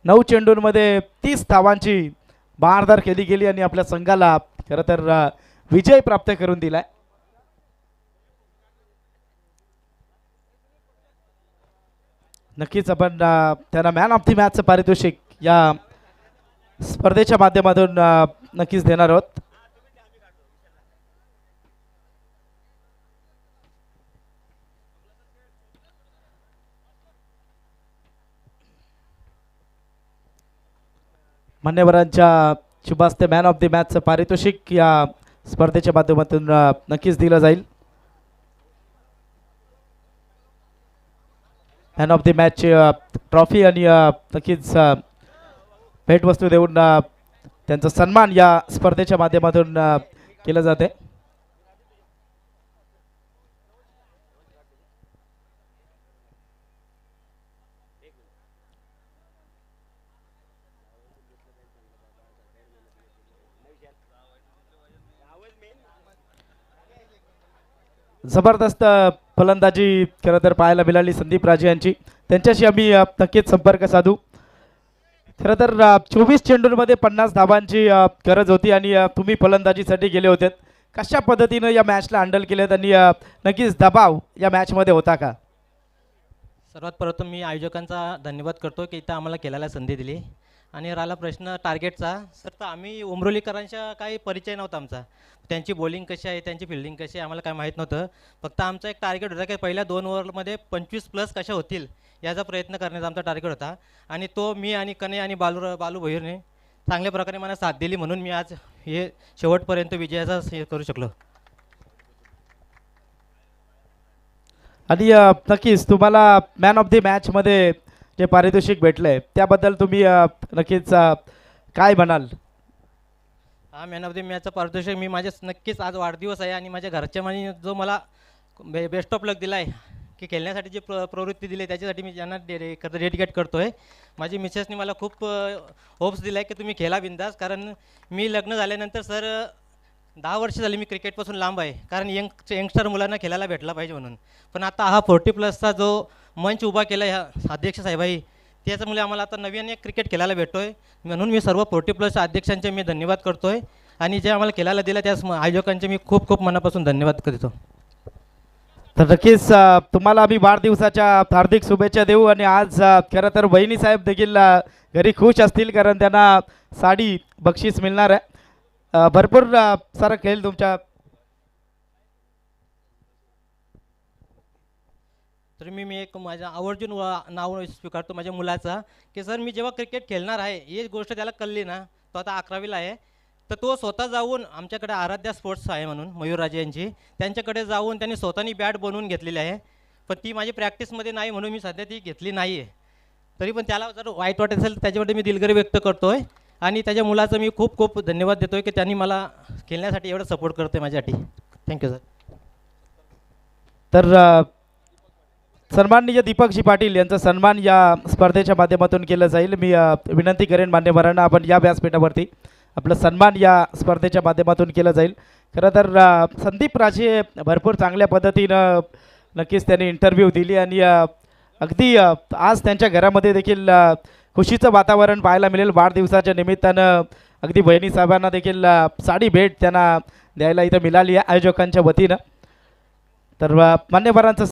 9 चेंडूंमध्ये 30 धावांची बहारदार केली गेली आणि आपल्या संघाला खरं तर विजय प्राप्त करून दिलाय. नक्कीच आपण त्यांना मॅन ऑफ द मॅचचं पारितोषिक या स्पर्धेच्या माध्यमातून नक्कीच देणार आहोत. मान्यवरांच्या शुभास्ते मॅन ऑफ द मॅचचं पारितोषिक या स्पर्धेच्या माध्यमातून नक्कीच दिलं जाईल. Man of the match trophy आणि नक्कीच भेटवस्तू देऊन त्यांचा सन्मान या स्पर्धेच्या माध्यमातून केलं जाते. जबरदस्त फलंदाजी खरं तर पाहायला मिळाली संदीप राजे यांची. त्यांच्याशी आम्ही नक्कीच संपर्क साधू. खरं तर 24 चेंडूंमध्ये 50 धावांची गरज होती आणि तुम्ही फलंदाजीसाठी गेले होते. कशा पद्धतीनं या मॅचला हँडल केलेत आणि नक्कीच दबाव या मॅचमध्ये होता का? सर्वात प्रथम मी आयोजकांचा धन्यवाद करतो की इथं आम्हाला खेळायला संधी दिली. आणि राहिला प्रश्न टार्गेटचा, सर तर आम्ही उमरोलीकरांच्या काही परिचय नव्हता आमचा. त्यांची बॉलिंग कशी आहे, त्यांची फिल्डिंग कशी आहे आम्हाला काय माहीत नव्हतं. फक्त आमचा एक टार्गेट होता की पहिल्या 2 ओव्हरमध्ये 25+ कशा होतील याचा प्रयत्न करण्याचा आमचा टार्गेट होता. आणि तो मी आणि कने आणि बालू भैरने चांगल्या प्रकारे मला साथ दिली, म्हणून मी आज हे शेवटपर्यंत विजयाचा हे करू शकलो. आणि नक्कीच तुम्हाला मॅन ऑफ द मॅचमध्ये जे पारितोषिक भेटलंय त्याबद्दल तुम्ही नक्कीच काय म्हणाल? हा मॅन ऑफ द मॅचचा पारितोषिक मी माझ्या नक्कीच आज वाढदिवस आहे आणि माझ्या घरच्यांनी जो मला बेस्ट ऑफ लक दिला आहे की खेळण्यासाठी जी प्रवृत्ती दिली त्याच्यासाठी मी ज्यांना डेडिकेट करतो आहे. माझी मिसेसनी मला खूप होप्स दिला आहे की तुम्ही खेळा बिंदास. कारण मी लग्न झाल्यानंतर सर 10 वर्ष झाली मी क्रिकेटपासून लांब आहे, कारण यंगस्टर मुलांना खेळायला भेटला पाहिजे म्हणून. पण आता हा 40+चा जो मंच उभा केला ह्या अध्यक्ष साहेबाई, त्याच्यामुळे आम्हाला आता नवीन एक क्रिकेट खेळायला भेटतो आहे. म्हणून मी सर्व 40+ अध्यक्षांचे मी धन्यवाद करतो आहे आणि जे आम्हाला खेळायला दिलं त्यास आयोजकांचे मी खूप खूप मनापासून धन्यवाद करतो. तर नक्कीच तुम्हाला आम्ही वाढदिवसाच्या हार्दिक शुभेच्छा देऊ. आणि आज खरं तर वहिनी साहेब देखील घरी खुश असतील, कारण त्यांना साडी बक्षीस मिळणार आहे. भरपूर सारा खेळ तुमच्या. तर मी एक माझ्या आवर्जून नाव स्वीकारतो माझ्या मुलाचा की सर मी जेव्हा क्रिकेट खेळणार आहे ही गोष्ट त्याला कळली ना, तो आता 11वीला आहे, तर तो स्वतः जाऊन आमच्याकडे आराध्या स्पोर्ट्स आहे म्हणून मयूरराजे यांची, त्यांच्याकडे जाऊन त्यांनी स्वतःनी बॅट बनवून घेतलेली आहे. पण ती माझी प्रॅक्टिसमध्ये नाही म्हणून मी सध्या ती घेतली नाही आहे. तरी पण त्याला जर वाईट वाटत असेल त्याच्यामध्ये मी दिलगिरी व्यक्त करतो आहे आणि त्याच्या मुलाचं मी खूप खूप धन्यवाद देतो आहे की त्यांनी मला खेळण्यासाठी एवढं सपोर्ट करतो आहे माझ्यासाठी. Thank you sir. तर सन्माननीय दीपकजी पाटील यांचा सन्मान या स्पर्धेच्या माध्यमातून केलं जाईल. मी विनंती करेन मान्यवरांना, आपण या व्यासपीठावरती आपलं सन्मान या स्पर्धेच्या माध्यमातून केलं जाईल. खरं तर संदीप राजे भरपूर चांगल्या पद्धतीनं नक्कीच त्यांनी इंटरव्ह्यू दिली आणि अगदी आज त्यांच्या घरामध्ये देखील खुशीचं वातावरण पाहायला मिळेल. वाढदिवसाच्या निमित्तानं अगदी बहिणी साहेबांना देखील साडी भेट त्यांना द्यायला इथं मिळाली आहे आयोजकांच्या वतीनं. तर मान्यवरांचं